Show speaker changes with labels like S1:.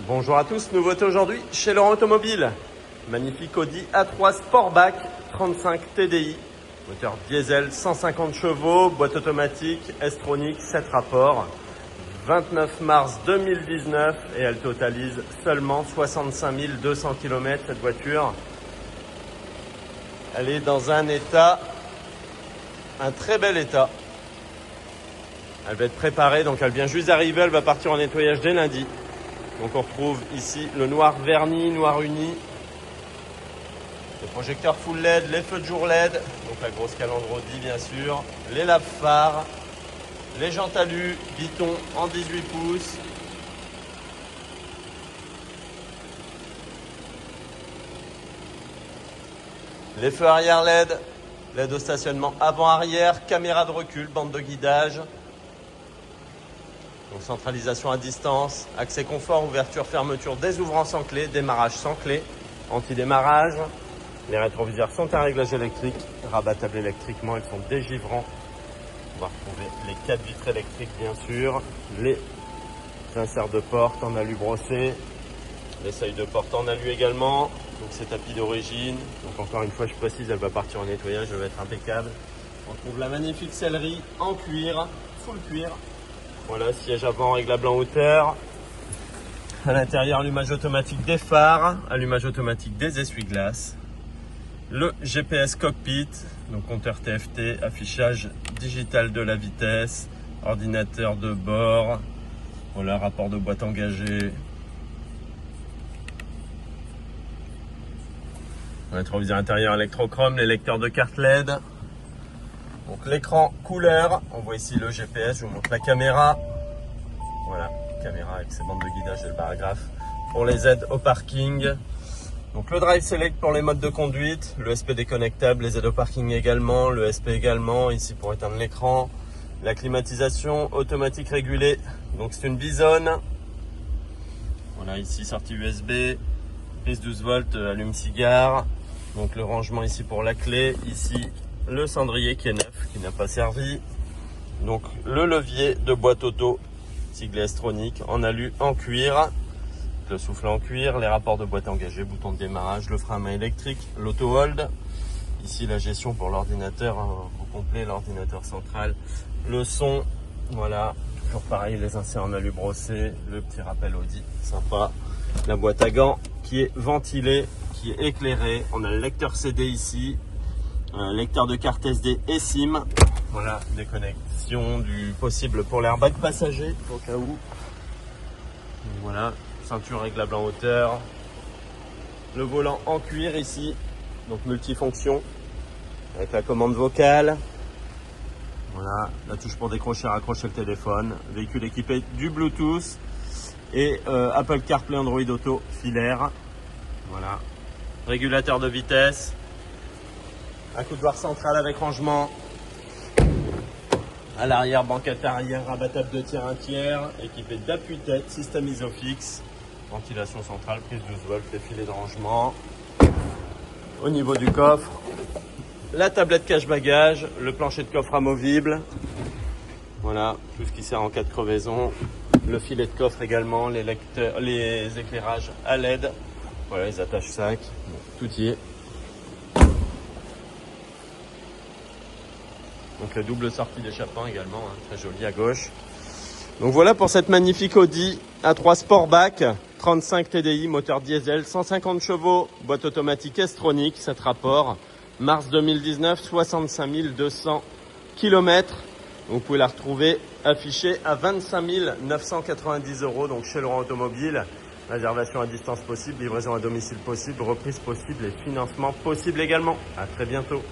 S1: Bonjour à tous, nouveauté aujourd'hui chez Laurent Automobile. Magnifique Audi A3 Sportback 35 TDI, moteur diesel 150 chevaux, boîte automatique, S-Tronic, 7 rapports. 29 mars 2019 et elle totalise seulement 65 200 km cette voiture. Elle est dans un très bel état. Elle va être préparée, donc elle vient juste d'arriver, elle va partir en nettoyage dès lundi. Donc on retrouve ici le noir verni, noir uni, le projecteur full LED, les feux de jour LED, donc la grosse calandre Audi bien sûr, les laves phares, les jantes alu, Viton en 18 pouces. Les feux arrière LED, LED au stationnement avant-arrière, caméra de recul, bande de guidage. Donc centralisation à distance, accès confort, ouverture, fermeture, désouvrant sans clé, démarrage sans clé, anti-démarrage. Les rétroviseurs sont un réglage électrique, rabattables électriquement, ils sont dégivrants. On va retrouver les 4 vitres électriques bien sûr, les inserts de porte en alu brossé, les seuils de porte en alu également. Donc c'est tapis d'origine, donc encore une fois je précise, elle va partir en nettoyage, elle va être impeccable. On trouve la magnifique sellerie en cuir, full cuir. Voilà, siège avant réglable en hauteur. À l'intérieur, allumage automatique des phares, allumage automatique des essuie-glaces. Le GPS cockpit, donc compteur TFT, affichage digital de la vitesse, ordinateur de bord. Voilà, rapport de boîte engagée. Rétroviseur intérieur électrochrome, les lecteurs de carte LED. Donc l'écran couleur, on voit ici le GPS, je vous montre la caméra. Voilà, caméra avec ses bandes de guidage et le paragraphe. Pour les aides au parking. Donc le Drive Select pour les modes de conduite, le SP déconnectable, les aides au parking également, le SP également, ici pour éteindre l'écran. La climatisation automatique régulée, donc c'est une Bison. Voilà, ici sortie USB, prise 12 volts, allume-cigare. Donc le rangement ici pour la clé, ici le cendrier qui est neuf, qui n'a pas servi. Donc le levier de boîte auto, sigle S-Tronic en alu, en cuir. Le soufflet en cuir, les rapports de boîte engagée, bouton de démarrage, le frein à main électrique, l'auto-hold. Ici la gestion pour l'ordinateur au complet, l'ordinateur central. Le son, voilà, toujours pareil, les inserts en alu brossé, le petit rappel Audi, sympa. La boîte à gants qui est ventilée, qui est éclairée. On a le lecteur CD ici. Lecteur de carte SD et SIM. Voilà, déconnexion du possible pour l'airbag passager au cas où. Voilà, ceinture réglable en hauteur. Le volant en cuir ici, donc multifonction avec la commande vocale. Voilà, la touche pour décrocher et raccrocher le téléphone. Véhicule équipé du Bluetooth et Apple CarPlay, Android Auto filaire. Voilà, régulateur de vitesse. Un coudoir central avec rangement. À l'arrière, banquette arrière, rabattable de tiers 1 tiers, équipé d'appui-tête, système Isofix, ventilation centrale, prise 12 volts, les filets de rangement. Au niveau du coffre, la tablette cache-bagages, le plancher de coffre amovible. Voilà, tout ce qui sert en cas de crevaison. Le filet de coffre également, les éclairages à LED. Voilà, les attaches sacs, tout y est. Donc la double sortie d'échappement également, hein, très jolie à gauche. Donc voilà pour cette magnifique Audi A3 Sportback 35 TDI, moteur diesel, 150 chevaux, boîte automatique S-Tronic, 7 rapports. Mars 2019, 65 200 km. Vous pouvez la retrouver affichée à 25 990 €, donc chez Laurent Automobile. Réservation à distance possible, livraison à domicile possible, reprise possible et financement possible également. À très bientôt.